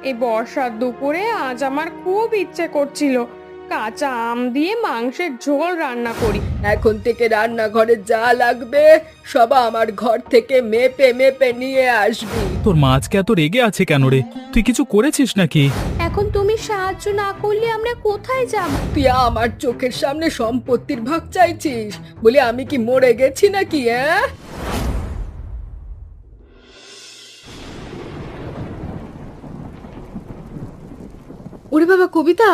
এই বর্ষার দুপুরে আজ আমার খুব ইচ্ছে করছিল কাঁচা আম দিয়ে মাংসের ঝোল রান্না করি। এখন থেকে রান্নাঘরে যা লাগবে সব আমার ঘর থেকে মেপে মেপে নিয়ে আসবি। তোর মা আজকে এত রেগে আছে কেন রে? তুই কিছু করেছিস নাকি? এখন তুমি সাহায্য না করলে আমরা কোথায় যাব? তুই আমার চোখের সামনে সম্পত্তির ভাগ চাইছিস বলে আমি কি মরে গেছি নাকি? ওরে বাবা কবিতা,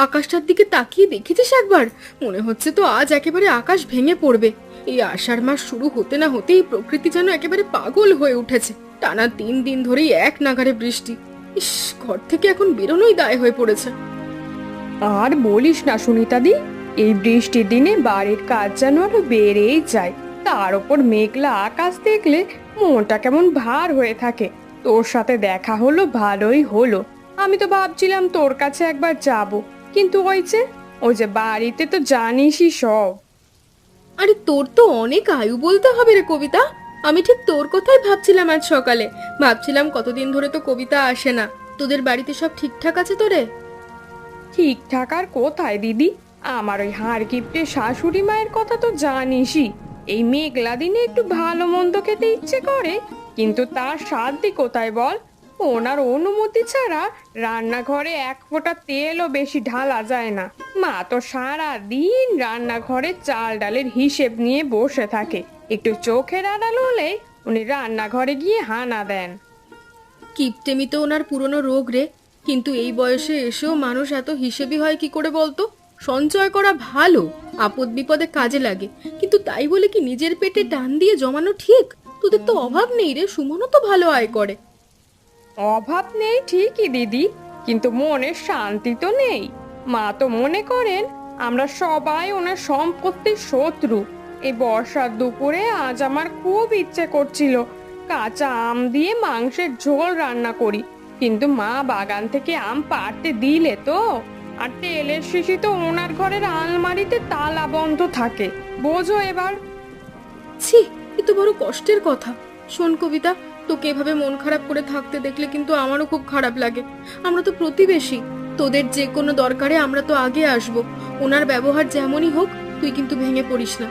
আকাশটার দিকে তাকিয়ে দেখেছিস একবার? মনে হচ্ছে তো আজ একেবারে আকাশ ভেঙে পড়বে। এই আষাঢ় মাস শুরু হতে না হতেই প্রকৃতি যেন একেবারে পাগল হয়ে উঠেছে। টানা 3 দিন ধরেই এক নাগাড়ে বৃষ্টি। ইস, ঘর থেকে এখন বেরোনোই দায় হয়ে পড়েছে। আর বলিস না সুনিতাদি, এই বৃষ্টির দিনে বাড়ির কাজ যেন আরো বেড়েই যায়। তার উপর মেঘলা আকাশ দেখলে মনটা কেমন ভার হয়ে থাকে। তোর সাথে দেখা হলো ভালোই হলো। আমি তো ভাবছিলাম তোর কাছে একবার যাব, কিন্তু ওই যে বাড়িতে তো জানিসই সব। আরে তোর তো অনেক আয়ু বলতে হবে রে কবিতা। আমি ঠিক তোর কথাই ভাবছিলাম আজ সকালে। ভাবছিলাম কতদিন ধরে তো কবিতা আসে না। তোদের বাড়িতে সব ঠিকঠাক আছে তো রে? ঠিকঠাক আর কোথায় দিদি, আমার ওই হাড় কিপ্টে শাশুড়ি মায়ের কথা তো জানিসই। এই মেঘলা দিনে একটু ভালো মন্দ খেতে ইচ্ছে করে, কিন্তু তার সাধ্য কোথায় বল? ওনার অনুমতি ছাড়া রান্নাঘরে এক ফোঁটা তেলও বেশি ঢালা যায় না। মা তো সারা দিন রান্নাঘরে চাল ডালের হিসেব নিয়ে বসে থাকে। একটু চোখের আড়াল হলেই উনি রান্নাঘরে গিয়ে হানা দেন। কিপটেমি তো ওনার পুরনো রোগ রে। কিন্তু এই বয়সে এসেও মানুষ এত হিসেবি হয় কি করে বলতো? সঞ্চয় করা ভালো, আপদ বিপদে কাজে লাগে, কিন্তু তাই বলে কি নিজের পেটে টান দিয়ে জমানো ঠিক? তোদের তো অভাব নেই রে, সুমনও তো ভালো আয় করে। অভাব নেই ঠিকই দিদি, কিন্তু মনের শান্তি তো নেই। মা তো মনে করেন আমরা সবাই ওনার সম্পত্তির শত্রু। এই বর্ষার দুপুরে আজ আমার খুব ইচ্ছে করছিল কাঁচা আম দিয়ে মাংসের ঝোল রান্না করি, কিন্তু মা বাগান থেকে আম পাড়তে দিলে তো। আর তেলের শিশি তো ওনার ঘরের আলমারিতে তালা বন্ধ থাকে, বোঝো এবার। ছি, এ তো বড় কষ্টের কথা। শোন কবিতা, তোকে এভাবে মন খারাপ করে থাকতে দেখলে কিন্তু আমারও খুব খারাপ লাগে। আমরা তো প্রতিবেশী, তোদের যে কোনো দরকারে আমরা তো আগে আসব। ওনার ব্যবহার যেমনই হোক, তুই কিন্তু ভেঙে পড়িস না।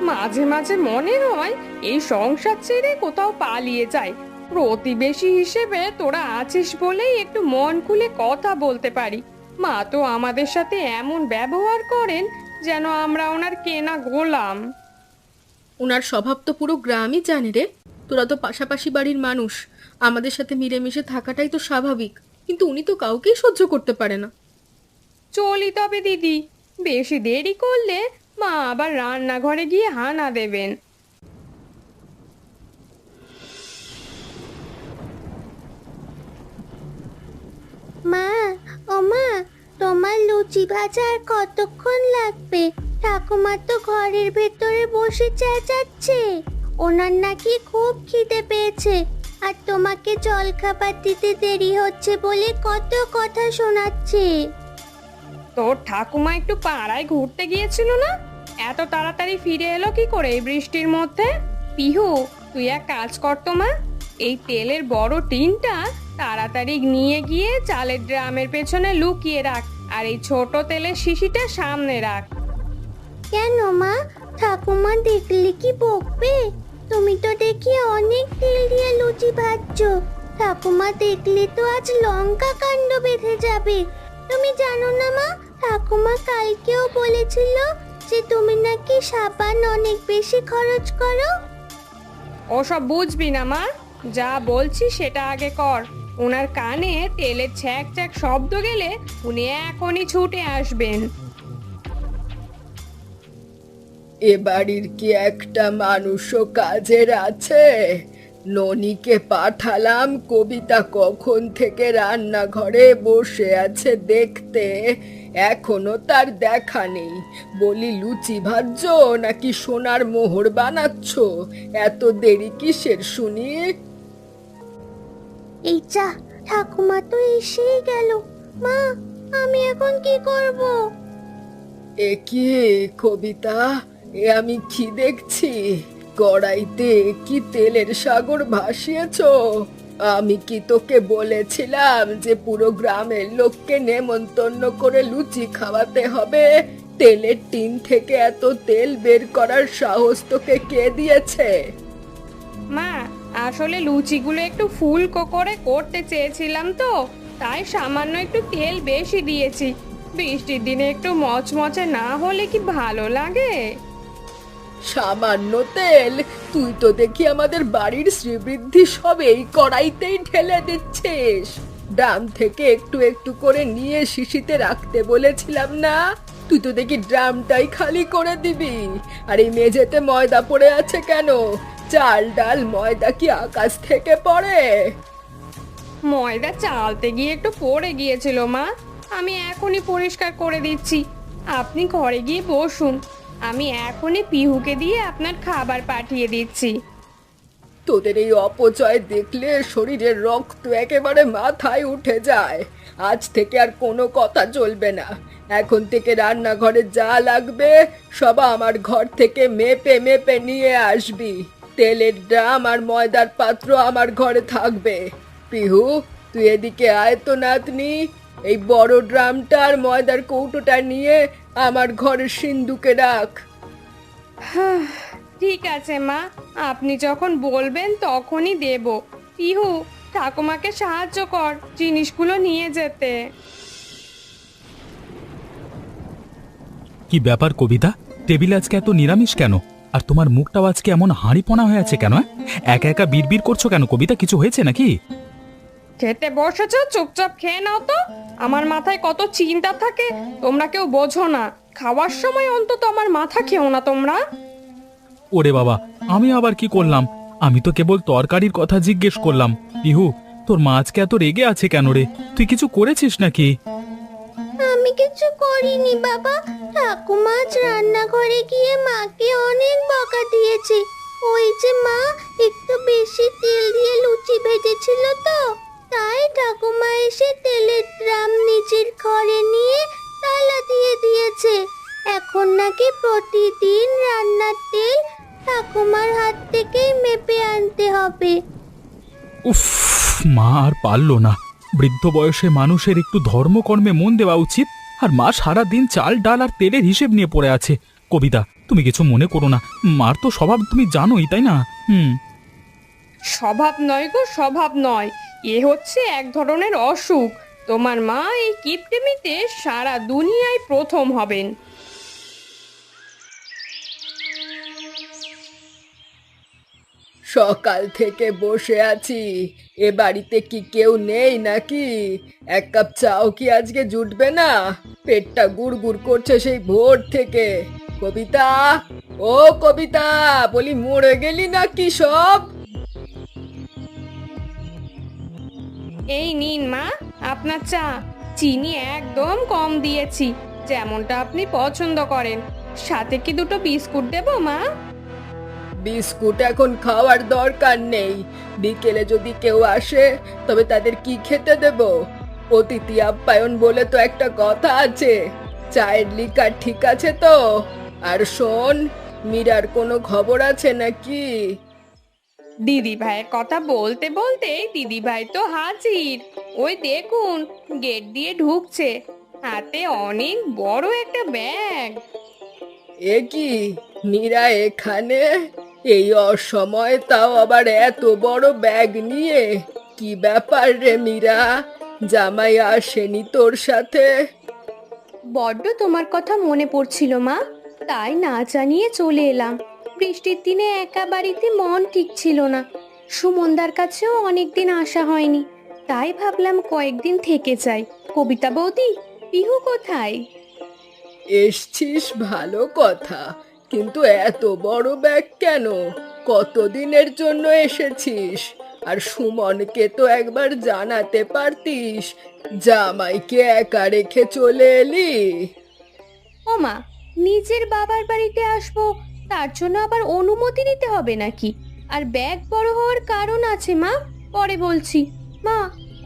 মাঝে মাঝে মনে হয় এই সংসার ছেড়ে কোথাও পালিয়ে যায়। প্রতিবেশী হিসেবে তোরা আছিস বলেই একটু মন খুলে কথা বলতে পারি। মা তো আমাদের সাথে এমন ব্যবহার করেন যেন আমরা ওনার কেনা গোলাম। ওনার স্বভাব তো পুরো গ্রামই জানে রে। তোরা তো পাশাপাশি বাড়ির মানুষ, আমাদের সাথে মিলেমিশে থাকাটাই তো স্বাভাবিক। কিন্তু উনি তো কাউকেই সহ্য করতে পারে না। চলি তবে দিদি, বেশি দেরি করলে মা আবার রান্নাঘরে গিয়ে হানা দেবেন। মা, ও মা, তোমার লুচি ভাজা আর কতক্ষণ লাগবে? ঠাকুমা তো ঘরের ভেতরে বসে চেঁচাচ্ছে। ওনার নাকি খুব খিদে পেয়েছে, আর তোমাকে জলখাবার দিতে দেরি হচ্ছে বলে কত কথা শোনাচ্ছে। তোর ঠাকুমা একটু পাড়ায় ঘুরতে গিয়েছিল না? এত তাড়াতাড়ি ফিরে এলো কি করে এই বৃষ্টির মধ্যে? পিহু, তুই এক কাজ কর তো মা, এই তেলের বড় টিনটা তাড়াতাড়ি নিয়ে গিয়ে চালের ড্রামের পেছনে লুকিয়ে রাখ, আর এই ছোট তেলের শিশিটা সামনে রাখ। কেন মা, ঠাকুমা দেখলে কি বকবে? তুমি তো দেখি অনেক তেল দিয়ে লুচি ভাজছো। ঠাকুমা দেখলে তো আজ লঙ্কা কাণ্ড বেঁধে যাবে। তুমি জানো না মা, ঠাকুমা কালকেও বলেছিল যে তুমি নাকি সাবান অনেক বেশি খরচ করো। ওসব বুঝবি না মা, যা বলছি সেটা আগে কর। ওনার কানে তেলের ছ্যাঁক ছ্যাঁক শব্দ গেলে উনি এখনই ছুটে আসবেন। এ বাড়ির কি একটা মানুষও কাজের আছে? ননিকে পাঠালাম কবিতা কখন থেকে রান্নাঘরে বসে আছে দেখতে, এখনো তার দেখা নেই। বলি লুচি ভাজছো নাকি সোনার মোহর বানাচ্ছ? এত দেরি কিসের শুনি? এই যা, ঠাকুমা তো এসেই গেল। মা, আমি এখন কি করব? এ কি কবিতা, এ আমি কি দেখছি? কড়াইতে কি তেলের সাগর ভাসিয়েছো? আমি কি তোকে বলেছিলাম যে পুরো গ্রামের লোককে নেমন্তন্ন করে লুচি খাওয়াতে হবে? তেলের টিন থেকে এত তেল বের করার সাহস তোকে কে দিয়েছে? মা, আসলে লুচিগুলো একটু ফুলকো করে করতে চেয়েছিলাম তো, তাই সামান্য একটু তেল বেশি দিয়েছি। বৃষ্টির দিনে একটু মচমচে না হলে কি ভালো লাগে? সামান্য তেল? তুই তো দেখি আমাদের বাড়ির শ্রীবৃদ্ধি সব এই কড়াইতেই ঢেলে দিচ্ছিস। ড্রাম থেকে একটু একটু করে নিয়ে শিশিতে রাখতে বলেছিলাম না? তুই তো দেখি ড্রামটাই খালি করে দিবি। আর এই মেঝেতে ময়দা পড়ে আছে কেন? চাল ডাল ময়দা কি আকাশ থেকে পড়ে? ময়দা চালতে গিয়ে একটু পড়ে গিয়েছিল মা, আমি এখনই পরিষ্কার করে দিচ্ছি। আপনি ঘরে গিয়ে বসুন, আমি এখনই পিহুকে দিয়ে আপনার খাবার পাঠিয়ে দিচ্ছি। তোদের এই অপচয় দেখলে শরীরের রক্ত একেবারে মাথায় উঠে যায়। আজ থেকে আর কোনো কথা চলবে না। এখন থেকে রান্নাঘরে যা লাগবে সব আমার ঘর থেকে মেপে মেপে নিয়ে আসবি। তেলের ড্রাম আর ময়দার পাত্র আমার ঘরে থাকবে। পিহু, তুই এদিকে আয় তো নাতনি। এই বড় ড্রামটা আর ময়দার কৌটোটা নিয়ে আমার ঘরের সিন্ধুকে রাখ। ঠিক আছে মা, আপনি যখন বলবেন তখনই দেব। পিহু, ঠাকুমাকে সাহায্য কর জিনিসগুলো নিয়ে যেতে। কি ব্যাপার কবিতা, টেবিলে আজকে এত নিরামিষ কেন? আর তোমার মুখটাও আজকে এমন হাঁড়িপোনা হয়ে আছে কেন? একা একা বিড়বিড় করছো কেন কবিতা? কিছু হয়েছে নাকি? খেতে বসেছ, চুপচাপ খেয়ে নাও তো। আমার মাথায় কত চিন্তা থাকে তোমরা কেউ বোঝো না। খাওয়ার সময় অন্তত আমার মাথা খেও না তোমরা। ওরে বাবা, আমি আবার কি করলাম? আমি তো কেবল তরকারির কথা জিজ্ঞেস করলাম। পিহু, তোর মা আজকে এত রেগে আছে কেন রে? তুই কিছু করেছিস নাকি? আমি কিছু করিনি বাবা। ঠাকুমা আজ রান্নাঘরে গিয়ে মাকে অনেক বকা দিয়েছে। ওই যে মা একটু বেশি তেল দিয়ে লুচি ভেজেছিল তো, তাই ঠাকুমা এসে তেলের ড্রাম নিজের ঘরে নিয়ে তালা দিয়ে দিয়েছে। এখন নাকি প্রতিদিন রান্নার তেল ঠাকুমার হাত থেকেই মেপে আনতে হবে। উফ, মা আর পারলো না। বৃদ্ধ বয়সে মানুষের একটু ধর্মকর্মে মন দেওয়া উচিত। আর মা সারা দিন চাল ডাল আর তেলের হিসেব নিয়ে পড়ে আছে। কবিতা, তুমি কিছু মনে করো না। মার তো স্বভাব তুমি জানোই, তাই না? স্বভাব নয় গো, স্বভাব নয়। এ হচ্ছে এক ধরনের অসুখ। তোমার মা এই কিপটেমিতে সারা দুনিয়ায় প্রথম হবেন। সকাল থেকে বসে আছি। এ বাড়িতে কি কেউ নেই নাকি? এক কাপ চাও কি আজকে জুটবে না? পেটটা গুড়গুড় করছে সেই ভোর থেকে। কবিতা, ও কবিতা, বলি মরে গেলি নাকি সব? এই নিন মা আপনার চা। চিনি একদম কম দিয়েছি, যেমনটা আপনি পছন্দ করেন। সাথে কি দুটো বিস্কুট দেবো মা? বিস্কুট এখন খাওয়ার দরকার নেই। বিকেলে যদি কেউ আসে তবে তাদের কি খেতে দেব? অতিথি আপ্যায়ন বলে তো একটা কথা আছে। চায়ের লিকার ঠিক আছে তো? আর শোন, মীরার কোনো খবর আছে নাকি? দিদি ভাইয়ের কথা বলতে বলতে দিদি ভাই তো হাজির। ওই দেখুন, গেট দিয়ে ঢুকছে, হাতে অনেক বড় একটা ব্যাগ। এ কি, মীরা এখানে? এই অসময়ে, তাও আবার এত বড় ব্যাগ নিয়ে? কি ব্যাপার রে মীরা? জামাই আসেনি তোর সাথে? বড্ড তোমার কথা মনে পড়ছিল মা, তাই না জানিয়ে চলে এলাম। বৃষ্টির দিনে একা বাড়িতে মন ঠিক ছিল না। সুমনদার কাছেও অনেকদিন আসা হয়নি, তাই ভাবলাম কয়েকদিন থেকে যাই। কবিতা বৌদি, পিহু কোথায়? এসছিস ভালো কথা, কিন্তু এত বড় ব্যাগ কেন? কতদিনের জন্য এসেছিস? আর সুমনকে তো একবার জানাতে পারতিস। জামাইকে একা রেখে চলে এলি? ও মা, নিজের বাবার বাড়িতে আসবো, তার জন্য আবার অনুমতি নিতে হবে নাকি? আর ব্যাগ বড় হওয়ার কারণ আছে মা, পরে বলছি। মা,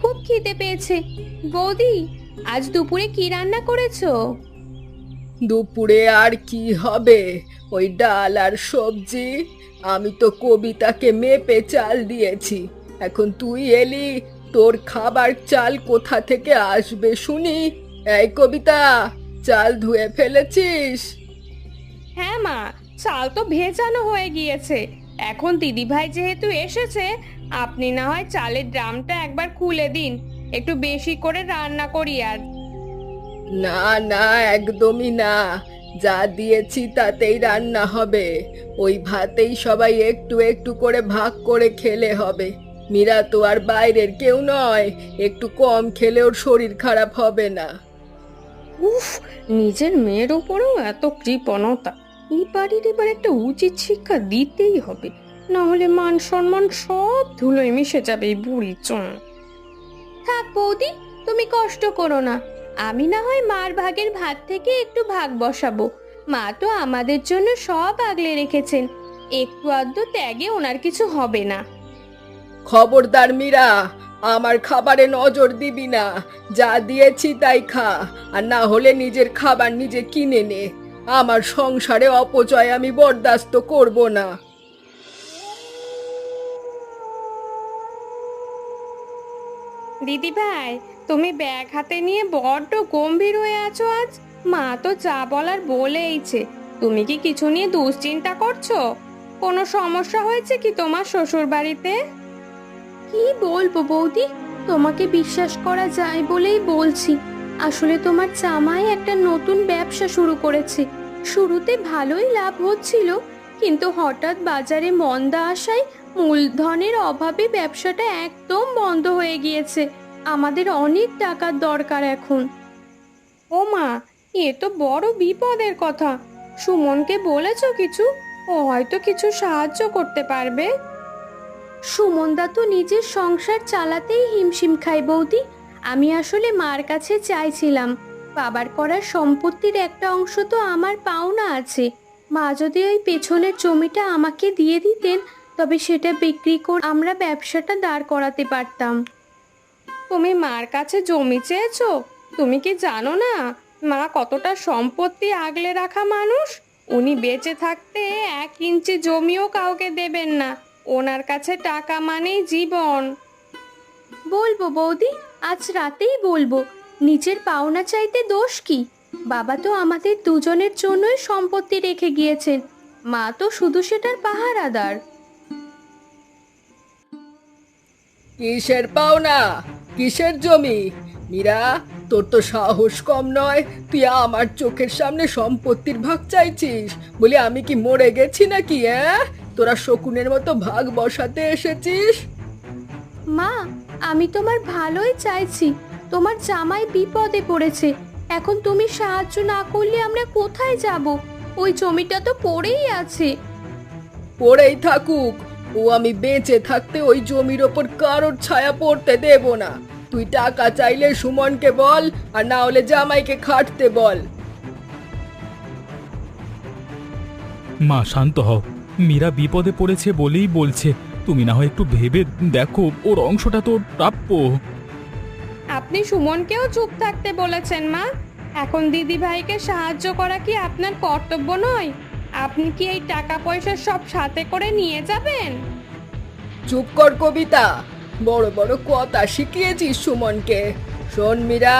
খুব খিদে পেয়েছে। বৌদি, আজ দুপুরে কি রান্না করেছো? দুপুরে আর কি হবে? ওই ডাল আর সবজি। আমি তো কবিতাকে মেপে চাল দিয়েছি। এখন তুই এলি, তোর খাবার চাল কোথা থেকে আসবে শুনি? এই কবিতা, চাল ধুয়ে ফেলেছিস? হ্যাঁ মা, চাল তো ভেজানো হয়ে গিয়েছে। এখন দিদিভাই যেহেতু এসেছে, আপনি না হয় চালের ড্রামটা একবার খুলে দিন, একটু বেশি করে রান্না করি আজ। না না, একদমই না। যা দিয়েছি তাতেই রান্না হবে। ওই ভাতেই সবাই একটু একটু করে ভাগ করে খেলে হবে। মীরা তো আর বাইরের কেউ নয়, একটু কম খেলে ওর শরীর খারাপ হবে না। উফ, নিজের মেয়ের উপরেও এত কৃপণতা! এই বাড়ির এবার একটা উচিত শিক্ষা দিতেই হবে, না হলে মান সম্মান সব ধুলোয় মিশে যাবে এই বুড়ি চোন। থাক বৌদি, তুমি কষ্ট করো না। আমি না হয় মার ভাগের ভাত থেকে একটু ভাগ বসাবো। মা তো আমাদের জন্য সব আগলে রেখেছেন, একটু আধটু ত্যাগে ওনার কিছু হবে না। খবরদার মীরা, আমার খাবারে নজর দিবি না। যা দিয়েছি তাই খা, আর না হলে নিজের খাবার নিজে কিনে নে। আমার সংসারে অপচয় আমি বরদাস্ত করব না। দিদি ভাই, তুমি ব্যাগ হাতে নিয়ে বড্ড গম্ভীর হয়ে আছো আজ। মা তো যা বলার বলেইছে। তুমি কি কিছু নিয়ে দুশ্চিন্তা করছো? কোনো সমস্যা হয়েছে কি তোমার শ্বশুর বাড়িতে? কি বলবো বৌদি, তোমাকে বিশ্বাস করা যায় বলেই বলছি। আসলে তোমার জামাই একটা নতুন ব্যবসা শুরু করেছে। শুরুতে ভালোই লাভ হচ্ছিল, কিন্তু হঠাৎ বাজারে মন্দা আসায় মূলধনের অভাবে ব্যবসাটা একদম বন্ধ হয়ে গিয়েছে। আমাদের অনেক টাকার দরকার এখন। ও মা, এ তো বড় বিপদের কথা। সুমনকে বলেছো কিছু? ও হয়তো কিছু সাহায্য করতে পারবে। সুমনদা তো নিজের সংসার চালাতেই হিমশিম খায় বৌদি। আমি আসলে মার কাছে চাইছিলাম, বাবার করার সম্পত্তির একটা অংশ তো আমার পাওনা আছে। মা যদি ওই পেছনের জমিটা আমাকে দিয়ে দিতেন, তবে সেটা বিক্রি করে আমরা ব্যবসাটা দাঁড় করাতে পারতাম। তুমি মার কাছে জমি চেয়েছো? তুমি কি জানো না মা কতটা সম্পত্তি আগলে রাখা মানুষ? উনি বেঁচে থাকতে 1 ইঞ্চি জমিও কাউকে দেবেন না। ওনার কাছে টাকা মানেই জীবন। বলবো বৌদি, আজ রাতেই বলবো। নিজের পাওনা চাইতে দোষ কি? বাবা তো আমাদের দুজনের জন্যই সম্পত্তি রেখে গিয়েছেন, মা তো শুধু সেটার পাহারাদার। কিসের পাওনা? কিসের জমি? মীরা, তোর তো সাহস কম নয়। তুই আমার চোখের সামনে সম্পত্তির ভাগ চাইছিস? বলি আমি কি মরে গেছি নাকি? তোরা শকুনের মতো ভাগ বসাতে এসেছিস? মা, আমি তোমার ভালোই চাইছি। তোমার জামাই বিপদে পড়েছে, এখন তুমি সাহায্য না করলে আমরা কোথায় যাব? ওই জমিটা তো পড়েই আছে। পড়েই থাকুক, ও আমি বেঁচে থাকতে ওই জমির ওপর কারোর ছায়া পড়তে দেব না। তুই টাকা চাইলে সুমনকে বল, আর না হলে জামাইকে খাটতে বল। মা শান্ত হও, মীরা বিপদে পড়েছে বলেই বলছে। তুমি না হয় একটু ভেবে দেখো, ওর অংশটা তো প্রাপ্য। আপনি সুমনকেও চুপ থাকতে বলেছেন মা। এখন দিদি ভাইকে সাহায্য করা কি আপনার কর্তব্য নয়? আপনি কি এই টাকা পয়সা সব সাথে করে নিয়ে যাবেন? চুপ কর কবিতা, বড় বড় কথা শিখিয়েছিস সুমনকে। শোন মীরা,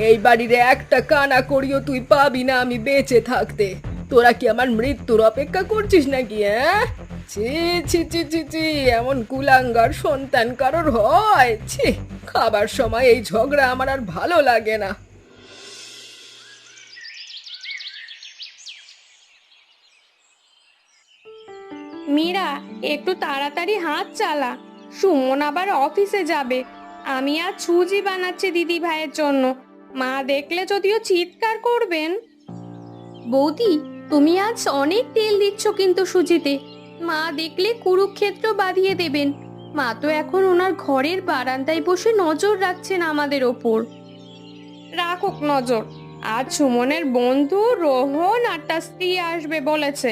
এই বাড়ির একটা কানা করিও তুই পাবি না আমি বেঁচে থাকতে। তোরা কি আমার মৃত্যুর অপেক্ষা করছিস নাকি? ছি ছি ছি ছি ছি, এমন কুলাঙ্গার সন্তান কারোর হয়? ছি, খাবার সময় এই ঝগড়া আমার আর ভালো লাগে না। মীরা, একটু তাড়াতাড়ি হাত চালা, সুমন আবার অফিসে যাবে। আমি আজ সুজি বানাচ্ছি দিদি ভাইয়ের জন্য। মা দেখলে যদিও চিৎকার করবেন। বৌদি, তুমি আজ অনেক তেল দিচ্ছ কিন্তু সুজিতে। মা দেখলে কুরুক্ষেত্র বাঁধিয়ে দেবেন। মা তো এখন ওনার ঘরের বারান্দায় বসে নজর রাখছেন আমাদের ওপর। রাখুক নজর। আজ সুমনের বন্ধু রোহন আর তার স্ত্রী আসবে বলেছে।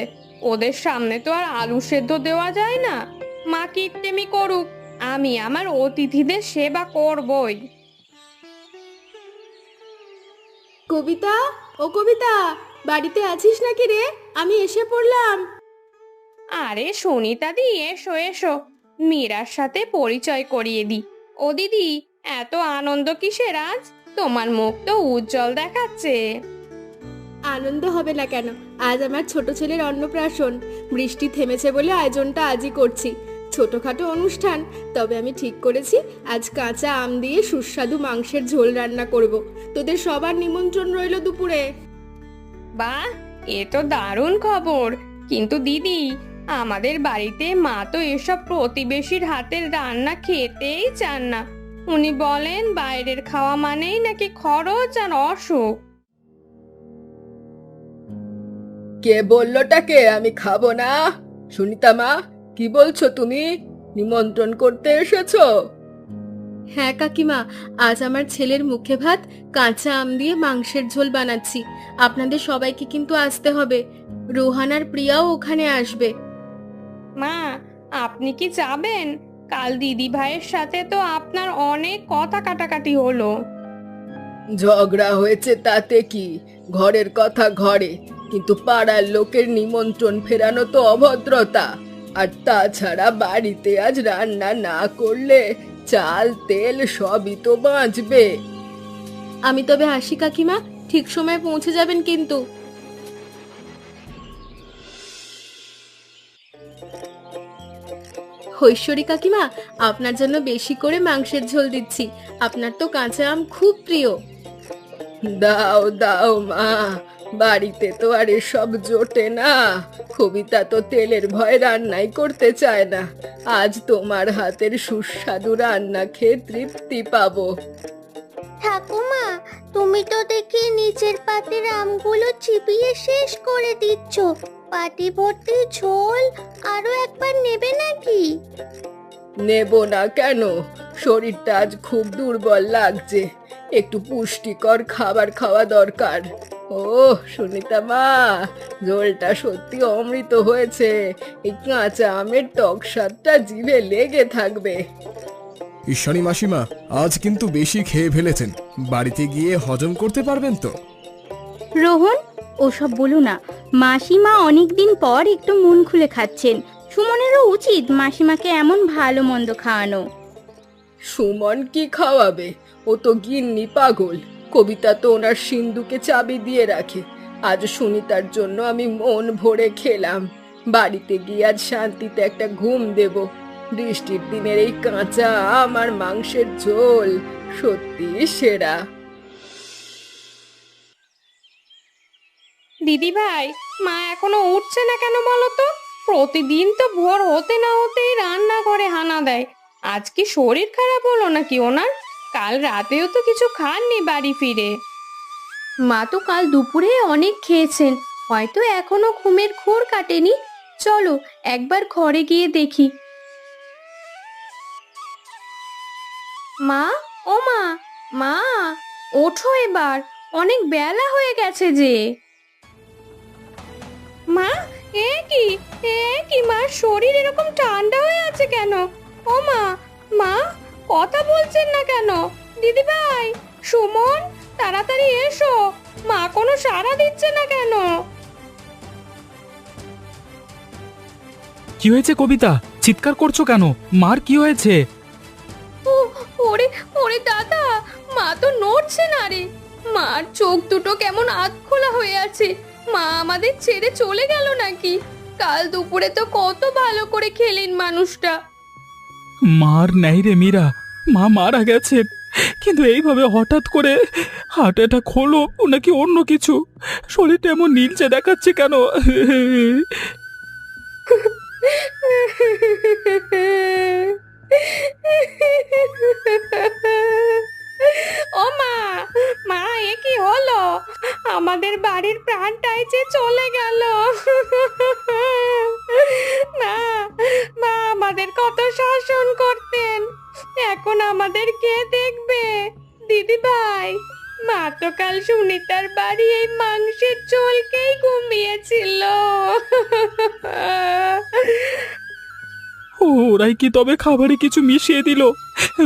ওদের সামনে তো আর আলু সেদ্ধ দেওয়া যায় না। মা কিপটেমি করুক, আমি আমার অতিথিদের সেবা করবই। কবিতা, ও কবিতা, বাড়িতে আছিস নাকি রে? আমি এসে পড়লাম। আরে সুনিতা দি, এসো এসো। মীরার সাথে পরিচয় করিয়ে দিই। ও দিদি, এত আনন্দ কিসের আজ? তোমার মুখ তো উজ্জ্বল দেখাচ্ছে। আনন্দ হবে না কেন, আজ আমার ছোট ছেলের অন্নপ্রাশন। বৃষ্টি থেমেছে বলে আয়োজনটা আজই করছি। ছোটখাটো অনুষ্ঠান, তবে আমি ঠিক করেছি আজ কাঁচা আম দিয়ে সুস্বাদু মাংসের ঝোল রান্না করব। তোদের সবার নিমন্ত্রণ রইল দুপুরে। বাহ, এ তো দারুণ খবর। কিন্তু দিদি, আমাদের বাড়িতে মা তো এসব প্রতিবেশীর হাতের রান্না খেতেই চান না। উনি বলেন বাইরের খাওয়া মানেই নাকি খরচ আর অসুখ। কে বললোটাকে আমি খাবো না? সুনিতা মা, কি বলছো তুমি? নিমন্ত্রণ করতে এসেছো? হ্যাঁ কাকিমা, আজ আমার ছেলের মুখে ভাত, কাঁচা আম দিয়ে মাংসের ঝোল বানাচ্ছি। আপনাদের সবাইকে কিন্তু আসতে হবে। রোহান আর প্রিয়াও ওখানে আসবে। মা, আপনি কি যাবেন? কাল দিদি ভাইয়ের সাথে তো আপনার অনেক কথা কাটাকাটি হলো। ঝগড়া হয়েছে তাতে কি, ঘরের কথা ঘরে, কিন্তু পাড়ার লোকের নিমন্ত্রণ ফেরানো তো অভদ্রতা। আর তাছাড়া বাড়িতে আজ রান্না না করলে চাল তেল সবই তো বাঁচবে। আমি তবে আসি কাকিমা, ঠিক সময় পৌঁছে যাবেন কিন্তু। হৈশ্বরী কাকিমা, আপনার জন্য বেশি করে মাংসের ঝোল দিচ্ছি। আপনার তো কাঁচা আম খুব প্রিয়। দাও দাও মা, বাড়িতে তো আর এসব জোটে না। কবিতা তো তেলের ভয় রান্নাই করতে চায় না। আজ তোমার হাতের সুস্বাদু রান্না খেয়ে তৃপ্তি পাবো। ঠাকুমা, তুমি তো দেখি নিচের পাতের আমগুলো চিবিয়ে শেষ করে দিচ্ছ। পাটি ভর্তি ঝোল আরো একবার নেবে নাকি? নেব না কেন? শরীরটা আজ খুব দুর্বল লাগছে, একটু পুষ্টিকর খাবার খাওয়া দরকার। ও সুনিতা মা, ঝোলটা সত্যি অমৃত হয়েছে। এই কাঁচা আমের টক স্বাদটা জিভে লেগে থাকবে। ঈশ্বরী মাসিমা, আজ কিন্তু বেশি খেয়ে ফেলেছেন। বাড়িতে গিয়ে হজম করতে পারবেন তো? রোহন, ওসব বলো না। মাসিমা অনেকদিন পর একটু মন খুলে খাচ্ছেন। সুমনেরও উচিত মাসিমাকে এমন ভালো মন্দ খাওয়ানো। সুমন কি খাওয়াবে? ও তো গিন্নি পাগল। কবিতা তো ওনার সিন্ধুকে চাবি দিয়ে রাখে। আজ সুনিতার জন্য আমি মন ভরে খেলাম। বাড়িতে গিয়ে আজ শান্তিতে একটা ঘুম দেব। বৃষ্টির দিনের এই কাঁচা আম আর মাংসের ঝোল সত্যি সেরা। দিদি ভাই, মা এখনো উঠছে না কেন বলো তো? প্রতিদিন তো ভোর হতে না হতেই রান্নাঘরে হানা দেয়। আজ কি শরীর খারাপ হলো নাকি ওনার? কাল রাতেও তো কিছু খাননি বাড়ি ফিরে। মা তো কাল দুপুরে অনেক খেয়েছেন, হয়তো এখনো ঘুমের ঘোর কাটেনি। চলো একবার ঘরে গিয়ে দেখি। মা, ও মা, মা ওঠো এবার, অনেক বেলা হয়ে গেছে যে। মা, এ কি মার শরীর এরকম ঠান্ডা হয়ে আছে কেন? ও মা, মা কথা বলছেন না কেন? দিদি ভাই, সুমন, তাড়াতাড়ি এসো। মা কোনো সাড়া দিচ্ছে না কেন? কি হয়েছে কবিতা? চিৎকার করছো কেন? মার কি হয়েছে? ওরে ওরে দাদা, মা তো নড়ছে না রে। মার চোখ দুটো কেমন আধখোলা হয়ে আছে। মা আমাদের ছেড়ে চলে গেল নাকি? কাল দুপুরে তো কত ভালো করে খেলেন মানুষটা। মার নেই রে মীরা, মা মারা গেছে। কিন্তু এইভাবে হঠাৎ করে হার্ট অ্যাটাক হলো নাকি অন্য কিছু? শরীরটা এমন নীলচে দেখাচ্ছে কেন? ও মা, মা এ কি হলো? আমাদের বাড়ির প্রাণটাই যে চলে গেল। না, মা আমাদের কত শাসন করতেন, এখন আমাদের কে দেখবে? দিদি ভাই, মা তো কাল সুনিতার বাড়ি এই মাংসের ঝোলকেই ঘুমিয়েছিল। ওরাই কি তবে খাবারে কিছু মিশিয়ে দিল?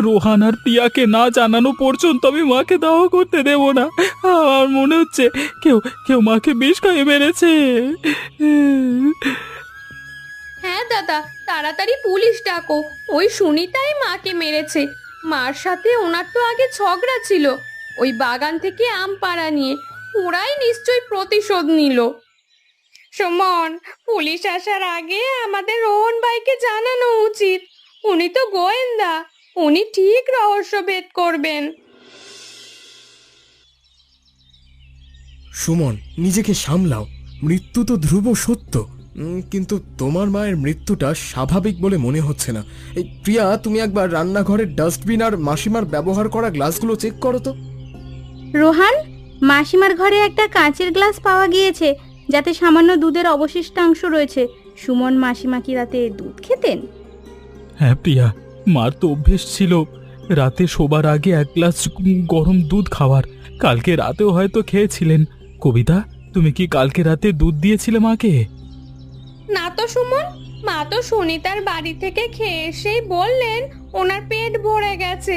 রোহান আর প্রিয়াকে না জানানো পর্যন্ত আমি মাকে দাওয়া করতে দেব না। আমার মনে হচ্ছে কেউ কেউ মাকে বিষ খাইয়ে মেরেছে। হ্যাঁ দাদা, তাড়াতাড়ি পুলিশ ডাকো। ওই সুনিতাই মাকে মেরেছে। মার সাথে ওনার তো আগে ঝগড়া ছিল ওই বাগান থেকে আম পাড়া নিয়ে। ওরাই নিশ্চয়ই প্রতিশোধ নিল। সুমন, পুলিশ আসার আগে আমাদের রোহন ভাইকে জানানো উচিত। উনি তো গোয়েন্দা, উনি ঠিক রহস্য ভেদ করবেন। সুমন, নিজেকে সামলাও। মৃত্যু তো ধ্রুব সত্য, কিন্তু তোমার মায়ের মৃত্যুটা স্বাভাবিক বলে মনে হচ্ছে না। এই প্রিয়া, তুমি একবার রান্নাঘরের ডাস্টবিন আর মাসিমার ব্যবহার করা গ্লাসগুলো চেক করো তো। রোহান, মাসিমার ঘরে একটা কাঁচের গ্লাস পাওয়া গিয়েছে যাতে সামান্য দুধের অবশিষ্টাংশ রয়েছে। সুমন মাসিমা কি রাতে দুধ খেতেন? হ্যাঁ প্রিয়া, মার তো অভ্যেস ছিল রাতে শোবার আগে এক গ্লাস গরম দুধ খাওয়ার। কালকে রাতেও হয়তো খেয়েছিলেন। কবিতা, তুমি কি কালকে রাতে দুধ দিয়েছিলে মাকে? না তো সুমন, মা তো সুনিতার বাড়ি থেকে খেয়ে এসেই বললেন ওনার পেট ভরে গেছে।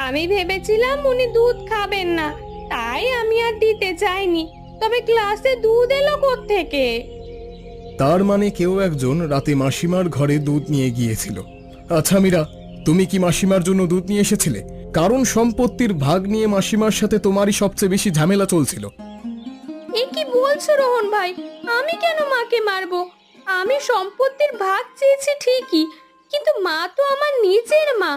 আমি ভেবেছিলাম উনি দুধ খাবেন না, তাই আমি আর দিতে চাইনি। তবে গ্লাসে দুধ এলো কোত্থেকে? তার মানে কেউ একজন রাতে মাসিমার ঘরে দুধ নিয়ে গিয়েছিল। আচ্ছা মীরা, তুমি কি মাসিমার জন্য দুধ নিয়ে এসেছিলে? কারণ সম্পত্তির ভাগ নিয়ে মাসিমার সাথে তোমারই সবচেয়ে বেশি ঝামেলা চলছিল। এ কি বলছো রোহন ভাই? আমি কেন মাকে মারবো? আমি সম্পত্তির ভাগ চেয়েছি ঠিকই, কিন্তু মা তো আমার নিজের মা।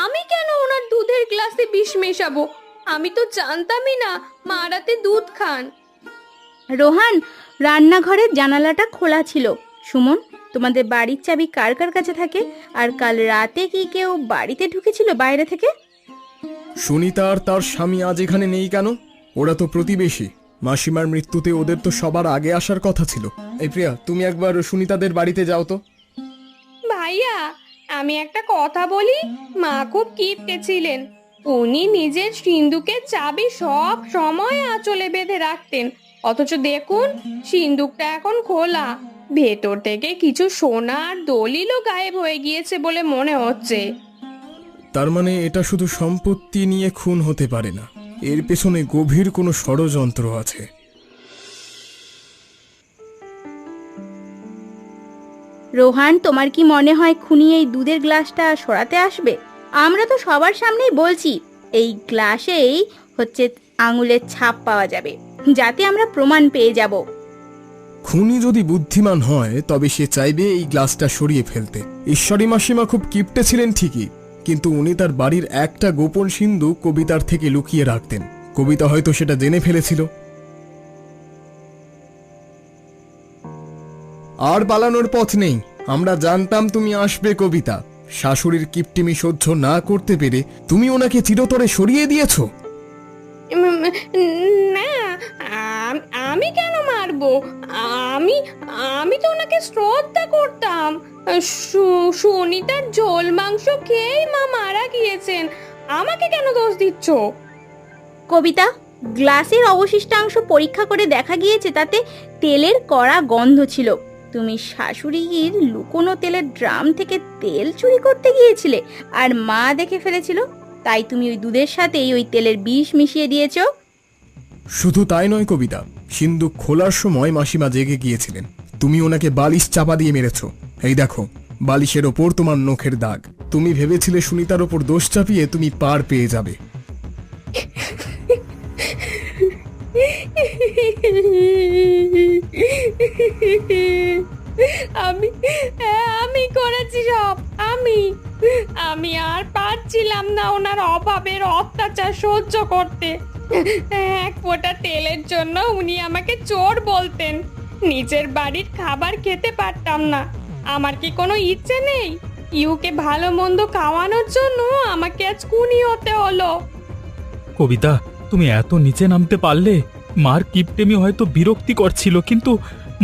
আমি কেন ওনার দুধের গ্লাসে বিষ মেশাবো? আমি তো জানতামই না মা রাতে দুধ খান। রোহান, রান্নাঘরের জানালাটা খোলা ছিল। সুমন, তোমাদের বাড়ির চাবি কার কার কাছে থাকে? আর কাল রাতে কি কেউ বাড়িতে ঢুকেছিল বাইরে থেকে? সুনিতা আর তার স্বামী আজ এখানে নেই কেন? ওরা তো প্রতিবেশী। মাসিমার মৃত্যুতে ওদের তো সবার আগে আসার কথা ছিল। এই প্রিয়া, তুমি একবার সুনিতাদের বাড়িতে যাও তো। ভাইয়া, আমি একটা কথা বলি। মা খুব কিপটে ছিলেন। উনি নিজের সিন্দুকের চাবি সব সময় আঁচলে বেঁধে রাখতেন, অথচ দেখুন সিন্দুকটা এখন খোলা। ভেতর থেকে কিছু সোনা আর দলিলও গায়েব হয়ে গিয়েছে বলে মনে হচ্ছে। তার মানে এটা শুধু সম্পত্তি নিয়ে খুন হতে পারে না, এর পেছনে গভীর কোনো ষড়যন্ত্র আছে। রোহান, তোমার কি মনে হয় খুনি এই দুধের গ্লাসটা সরাতে আসবে? আমরা তো সবার সামনেই বলছি এই গ্লাসেই হচ্ছে আঙুলের ছাপ পাওয়া যাবে, যাতে আমরা প্রমাণ পেয়ে যাব। খুনি যদি বুদ্ধিমান হয় তবে সে চাইবে এই গ্লাসটা সরিয়ে ফেলতে। ঈশ্বরী মাসিমা খুব কিপটে ছিলেন ঠিকই, কিন্তু উনি তার বাড়ির একটা গোপন সিন্ধুক কবিতার থেকে লুকিয়ে রাখতেন। কবিতা হয়তো সেটা জেনে ফেলেছিল। আর পালানোর পথ নেই। আমরা জানতাম তুমি আসবে কবিতা। শাশুড়ির কিপটিমি সহ্য না করতে পেরে তুমি ওনাকে চিরতরে সরিয়ে দিয়েছো। না, আমি কেন মারবো? আমি আমি তো ওনাকে শ্রদ্ধা করতাম। সুনিতার ঝোল মাংস খেয়েই মা মারা গিয়েছেন। আমাকে কেন দোষ দিচ্ছ? কবিতা, গ্লাসের অবশিষ্টাংশ পরীক্ষা করে দেখা গিয়েছে তাতে তেলের কড়া গন্ধ ছিল। তুমি শাশুড়ির লুকোনো তেলের ড্রাম থেকে তেল চুরি করতে গিয়েছিলে আর মা দেখে ফেলেছিল, তাই তুমি ওই দুধের সাথেই ওই তেলের বিষ মিশিয়ে দিয়েছো। শুধু তাই নয় কবিতা, সিন্দুক খোলার সময় মাসিমা জেগে গিয়েছিলেন। তুমি ওনাকে বালিশ চাপা দিয়ে মেরেছো। এই দেখো, বালিশের ওপর তোমার নখের দাগ। তুমি ভেবেছিলে সুনিতার ওপর দোষ চাপিয়ে তুমি পার পেয়ে যাবে। আমি আমি করেছি সব। আমি আর পারছিলাম না ওনার অভাবের অত্যাচার সহ্য করতে। এক ফোঁটা তেলের জন্য উনি আমাকে চোর বলতেন। নিজের বাড়ির খাবার খেতে পারতাম না। আমার কি কোনো ইচ্ছে নেই? ইউকে ভালো মন্দ খাওয়ানোর জন্য আমাকে আজ খুনি হতে হলো। কবিতা, তুমি এত নিচে নামতে পারলে? মার কিপটেমি হয়তো বিরক্তিকর ছিল, কিন্তু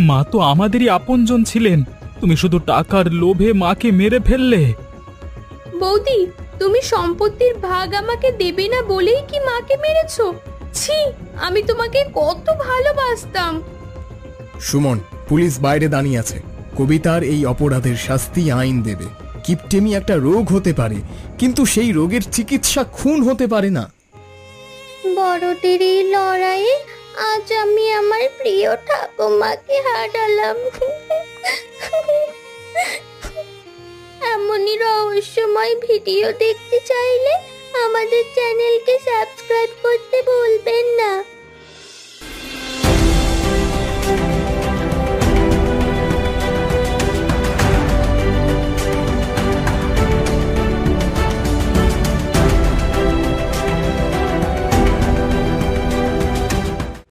মা তো আমাদেরই আপনজন ছিলেন। তুমি শুধু টাকার লোভে মাকে মেরে ফেললে। বৌদি, তুমি সম্পত্তির ভাগ আমাকে দেবে না বলেই কি মাকে মেরেছো? ছি, আমি তোমাকে কত ভালোবাসতাম। সুমন, পুলিশ বাইরে দাঁড়িয়ে আছে। কবিতার এই অপরাধের শাস্তি আইন দেবে। কিপটেমি একটা রোগ হতে পারে, কিন্তু সেই রোগের চিকিৎসা খুন হতে পারে না। বড়দের এই লড়াইয়ে আজ আমি আমার প্রিয় ঠাকুমাকে হারালাম। এমনই রহস্যময় ভিডিও দেখতে চাইলে আমাদের চ্যানেলকে সাবস্ক্রাইব করতে ভুলবেন না।